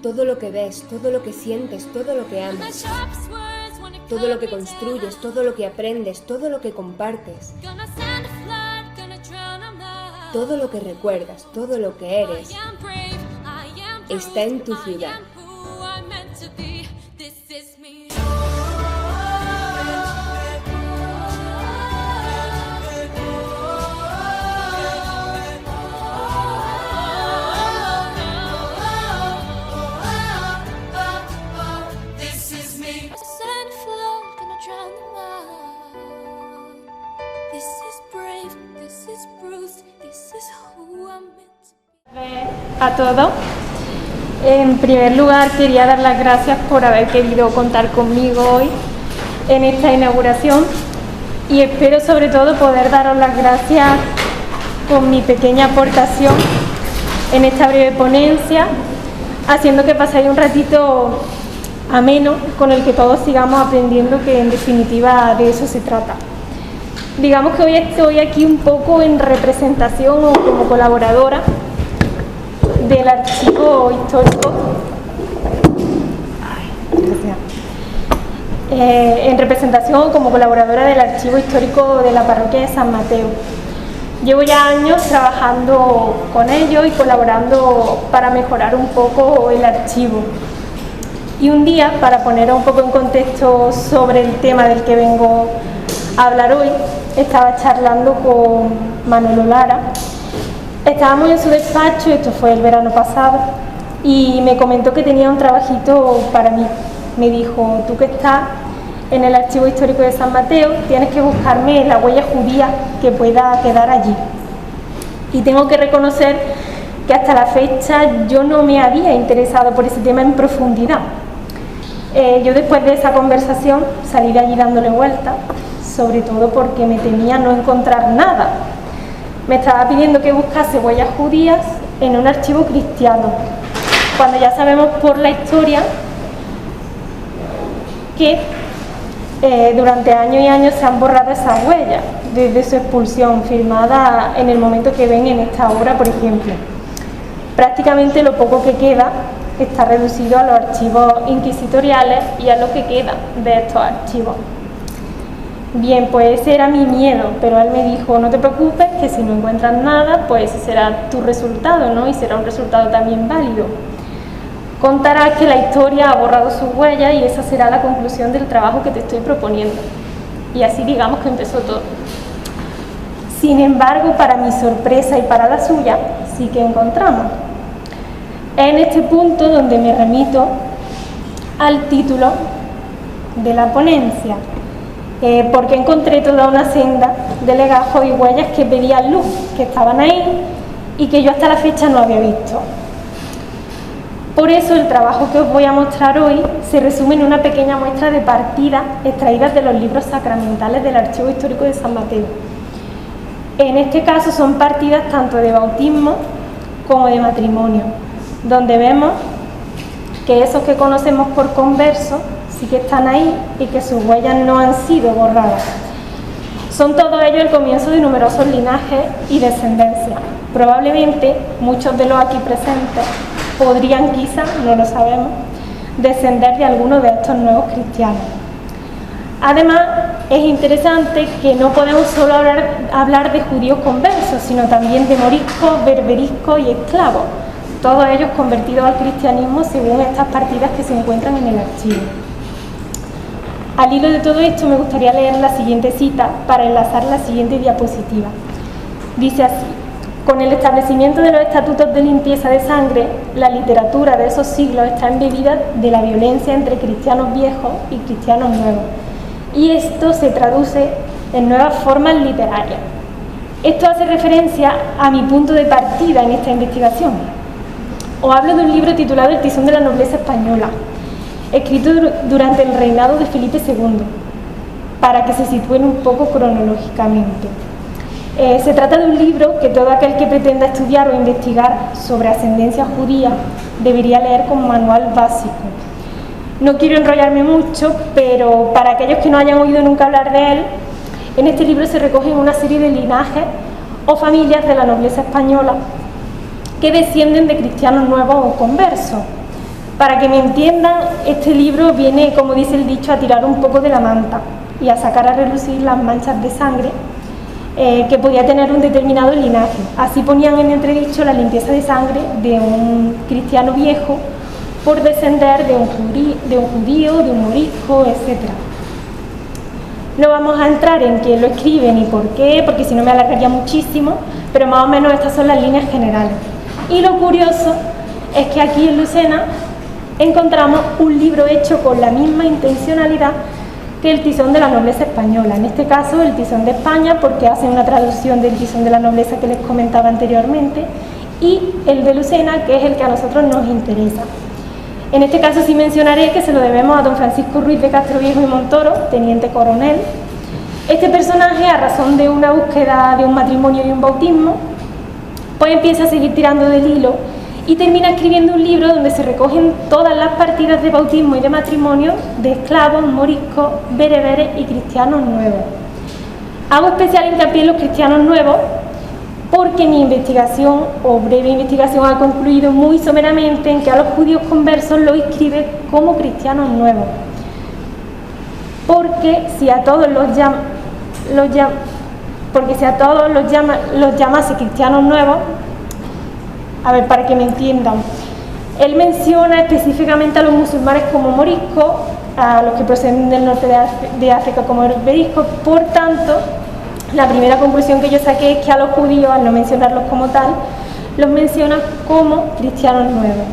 todo lo que ves, todo lo que sientes, todo lo que amas, todo lo que construyes, todo lo que aprendes, todo lo que compartes, todo lo que recuerdas, todo lo que eres, está en tu ciudad. A todos. En primer lugar, quería dar las gracias por haber querido contar conmigo hoy en esta inauguración y espero sobre todo poder daros las gracias con mi pequeña aportación en esta breve ponencia, haciendo que paséis un ratito ameno con el que todos sigamos aprendiendo, que en definitiva de eso se trata. Digamos que hoy estoy aquí un poco en representación o como colaboradora del archivo histórico, en representación como colaboradora del archivo histórico de la parroquia de San Mateo. Llevo ya años trabajando con ellos y colaborando para mejorar un poco el archivo. Y un día, para poner un poco en contexto sobre el tema del que vengo a hablar hoy, estaba charlando con Manolo Lara. Estábamos en su despacho, esto fue el verano pasado, y me comentó que tenía un trabajito para mí. Me dijo: tú que estás en el archivo histórico de San Mateo, tienes que buscarme la huella judía que pueda quedar allí. Y tengo que reconocer que hasta la fecha yo no me había interesado por ese tema en profundidad. Yo después de esa conversación salí de allí dándole vuelta, sobre todo porque me temía no encontrar nada. Me estaba pidiendo que buscase huellas judías en un archivo cristiano, cuando ya sabemos por la historia que durante años y años se han borrado esas huellas desde su expulsión, firmada en el momento que ven en esta obra, por ejemplo. Prácticamente lo poco que queda está reducido a los archivos inquisitoriales y a lo que queda de estos archivos. Bien, pues ese era mi miedo, pero él me dijo: no te preocupes, que si no encuentras nada, pues ese será tu resultado, ¿no? Y será un resultado también válido. Contarás que la historia ha borrado sus huellas y esa será la conclusión del trabajo que te estoy proponiendo. Y así digamos que empezó todo. Sin embargo, para mi sorpresa y para la suya, sí que encontramos. Es en este punto donde me remito al título de la ponencia. Porque encontré toda una senda de legajos y huellas que pedían luz, que estaban ahí y que yo hasta la fecha no había visto. Por eso el trabajo que os voy a mostrar hoy se resume en una pequeña muestra de partidas extraídas de los libros sacramentales del Archivo Histórico de San Mateo. En este caso son partidas tanto de bautismo como de matrimonio, donde vemos que esos que conocemos por conversos sí que están ahí y que sus huellas no han sido borradas. Son todos ellos el comienzo de numerosos linajes y descendencias. Probablemente muchos de los aquí presentes podrían, quizá, no lo sabemos, descender de alguno de estos nuevos cristianos. Además, es interesante que no podemos solo hablar de judíos conversos, sino también de moriscos, berberiscos y esclavos, todos ellos convertidos al cristianismo según estas partidas que se encuentran en el archivo. Al hilo de todo esto me gustaría leer la siguiente cita para enlazar la siguiente diapositiva. Dice así: con el establecimiento de los estatutos de limpieza de sangre, la literatura de esos siglos está embebida de la violencia entre cristianos viejos y cristianos nuevos, y esto se traduce en nuevas formas literarias. Esto hace referencia a mi punto de partida en esta investigación. Os hablo de un libro titulado El tizón de la nobleza española, escrito durante el reinado de Felipe II, para que se sitúen un poco cronológicamente. Se trata de un libro que todo aquel que pretenda estudiar o investigar sobre ascendencia judía debería leer como manual básico. No quiero enrollarme mucho, pero para aquellos que no hayan oído nunca hablar de él, en este libro se recogen una serie de linajes o familias de la nobleza española que descienden de cristianos nuevos o conversos. Para que me entiendan, este libro viene, como dice el dicho, a tirar un poco de la manta y a sacar a relucir las manchas de sangre que podía tener un determinado linaje. Así ponían en entredicho la limpieza de sangre de un cristiano viejo por descender de un judío, de un morisco, etc. No vamos a entrar en quién lo escribe ni por qué, porque si no me alargaría muchísimo, pero más o menos estas son las líneas generales. Y lo curioso es que aquí en Lucena encontramos un libro hecho con la misma intencionalidad que el Tizón de la Nobleza Española, en este caso el Tizón de España, porque hacen una traducción del Tizón de la Nobleza que les comentaba anteriormente, y el de Lucena, que es el que a nosotros nos interesa. En este caso sí mencionaré que se lo debemos a don Francisco Ruiz de Castroviejo y Montoro, teniente coronel. Este personaje, a razón de una búsqueda de un matrimonio y un bautismo, pues empieza a seguir tirando del hilo y termina escribiendo un libro donde se recogen todas las partidas de bautismo y de matrimonio de esclavos, moriscos, bereberes y cristianos nuevos. Hago especial hincapié en los cristianos nuevos porque mi investigación o breve investigación ha concluido muy someramente en que a los judíos conversos los inscribe como cristianos nuevos. Porque si a todos los llamase cristianos nuevos, a ver, para que me entiendan, él menciona específicamente a los musulmanes como moriscos, a los que proceden del norte de África como bereberiscos. Por tanto, la primera conclusión que yo saqué es que a los judíos, al no mencionarlos como tal, los menciona como cristianos nuevos.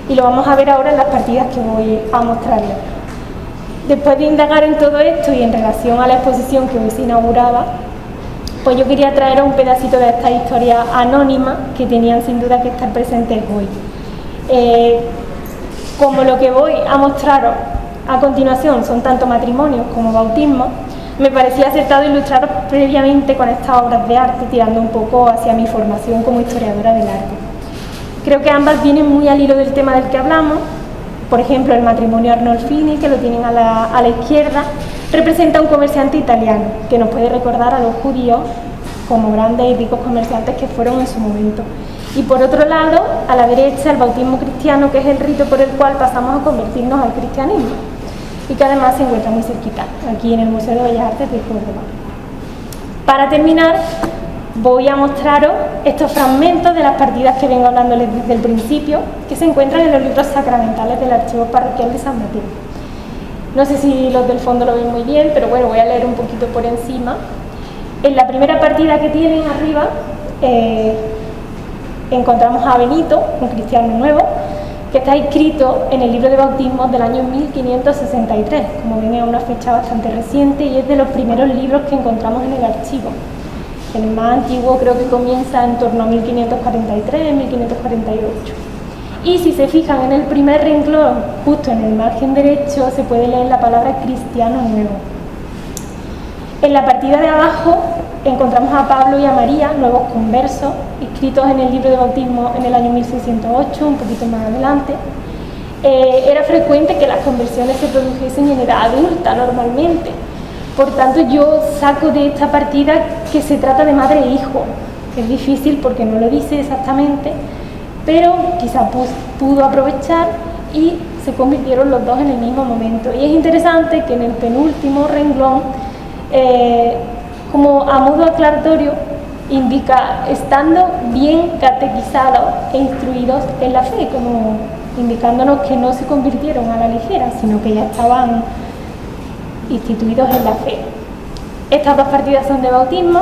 Y lo vamos a ver ahora en las partidas que voy a mostrarles. Después de indagar en todo esto y en relación a la exposición que hoy se inauguraba, pues yo quería traer un pedacito de esta historia anónima que tenían sin duda que estar presentes hoy. Como lo que voy a mostraros a continuación son tanto matrimonios como bautismos, me parecía acertado ilustraros previamente con estas obras de arte, tirando un poco hacia mi formación como historiadora del arte. Creo que ambas vienen muy al hilo del tema del que hablamos. Por ejemplo, el matrimonio Arnolfini, que lo tienen a la izquierda, representa a un comerciante italiano, que nos puede recordar a los judíos como grandes y ricos comerciantes que fueron en su momento. Y por otro lado, a la derecha, el bautismo cristiano, que es el rito por el cual pasamos a convertirnos al cristianismo, y que además se encuentra muy cerquita, aquí en el Museo de Bellas Artes de Córdoba. Para terminar, voy a mostraros estos fragmentos de las partidas que vengo hablándoles desde el principio, que se encuentran en los libros sacramentales del Archivo Parroquial de San Mateo. No sé si los del fondo lo ven muy bien, pero bueno, voy a leer un poquito por encima. En la primera partida que tienen arriba, encontramos a Benito, un cristiano nuevo, que está inscrito en el libro de bautismos del año 1563. Como ven, es una fecha bastante reciente y es de los primeros libros que encontramos en el archivo. El más antiguo creo que comienza en torno a 1543, 1548. Y si se fijan en el primer renglón, justo en el margen derecho, se puede leer la palabra cristiano nuevo. En la partida de abajo encontramos a Pablo y a María, nuevos conversos, inscritos en el libro de bautismo en el año 1608, un poquito más adelante. Era frecuente que las conversiones se produjesen en edad adulta normalmente. Por tanto, yo saco de esta partida que se trata de madre e hijo. Es difícil porque no lo dice exactamente, pero quizá pudo aprovechar y se convirtieron los dos en el mismo momento. Y es interesante que en el penúltimo renglón, como a modo aclaratorio, indica estando bien catequizados e instruidos en la fe, como indicándonos que no se convirtieron a la ligera, sino que ya estaban instituidos en la fe. Estas dos partidas son de bautismo,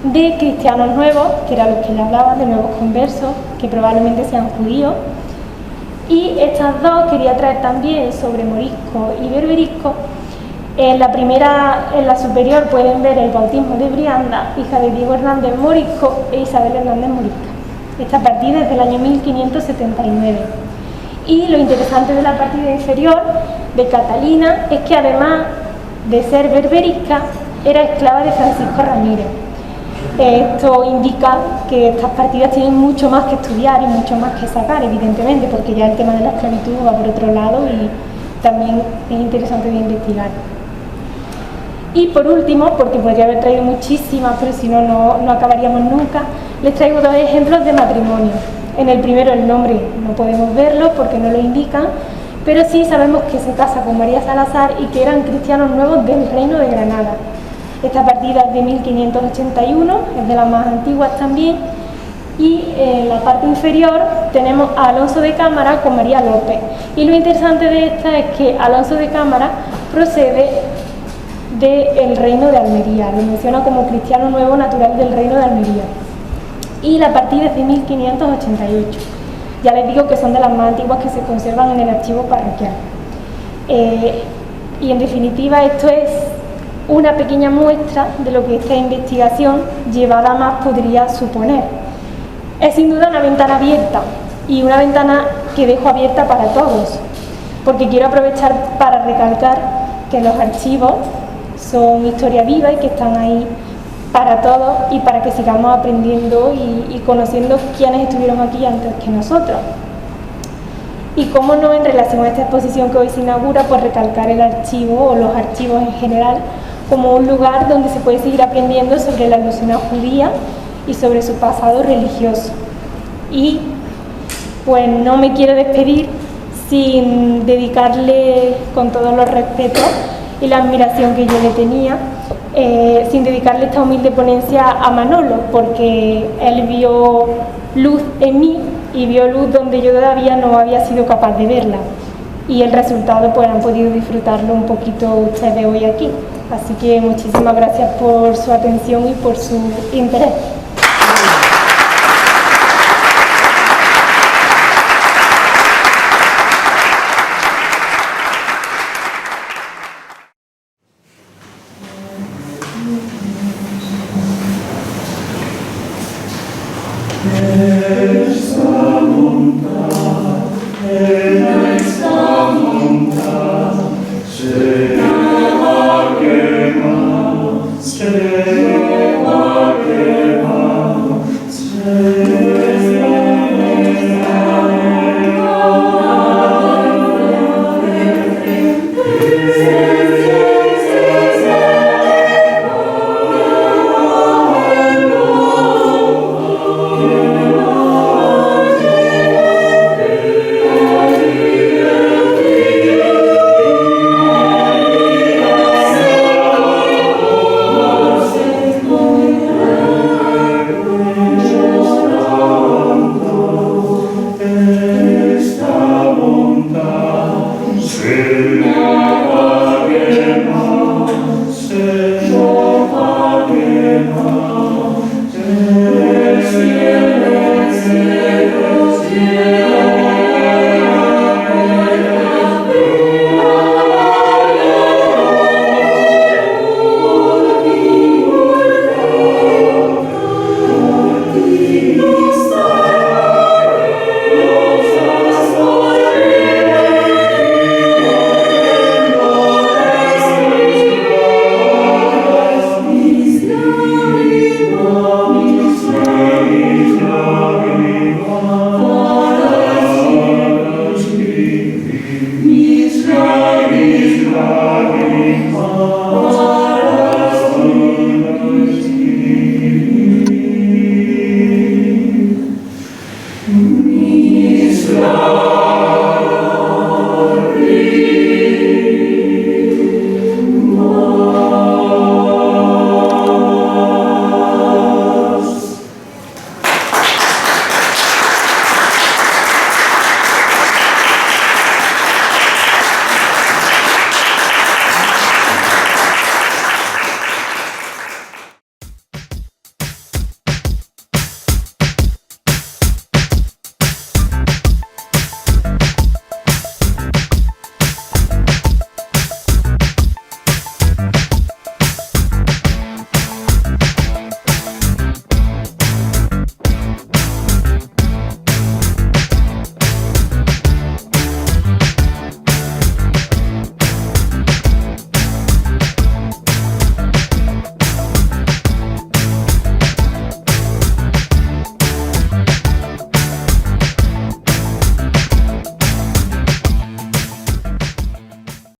de cristianos nuevos, que era los que le hablaba, de nuevos conversos, que probablemente sean judíos, y estas dos quería traer también sobre morisco y berberisco. En la primera, en la superior, pueden ver el bautismo de Brianda, hija de Diego Hernández Morisco e Isabel Hernández Morisca. Esta partida es del año 1579. Y lo interesante de la partida inferior, de Catalina, es que además de ser berberisca, era esclava de Francisco Ramírez. Esto indica que estas partidas tienen mucho más que estudiar y mucho más que sacar, evidentemente, porque ya el tema de la esclavitud va por otro lado y también es interesante de investigar. Y por último, porque podría haber traído muchísimas, pero si no, no acabaríamos nunca, les traigo dos ejemplos de matrimonio. En el primero el nombre no podemos verlo porque no lo indican, pero sí sabemos que se casa con María Salazar y que eran cristianos nuevos del Reino de Granada. Esta partida es de 1581, es de las más antiguas también, y en la parte inferior tenemos a Alonso de Cámara con María López. Y lo interesante de esta es que Alonso de Cámara procede del Reino de Almería, lo menciona como cristiano nuevo natural del Reino de Almería. Y la partida es de 1588. Ya les digo que son de las más antiguas que se conservan en el archivo parroquial. Y en definitiva esto es una pequeña muestra de lo que esta investigación llevada a más podría suponer. Es sin duda una ventana abierta y una ventana que dejo abierta para todos, porque quiero aprovechar para recalcar que los archivos son historia viva y que están ahí para todos y para que sigamos aprendiendo y conociendo quiénes estuvieron aquí antes que nosotros. Y cómo no, en relación a esta exposición que hoy se inaugura, pues recalcar el archivo o los archivos en general como un lugar donde se puede seguir aprendiendo sobre la alusión judía y sobre su pasado religioso. Y pues no me quiero despedir sin dedicarle, con todos los respetos y la admiración que yo le tenía, sin dedicarle esta humilde ponencia a Manolo, porque él vio luz en mí y vio luz donde yo todavía no había sido capaz de verla, y el resultado pues han podido disfrutarlo un poquito ustedes hoy aquí. Así que muchísimas gracias por su atención y por su interés. Stay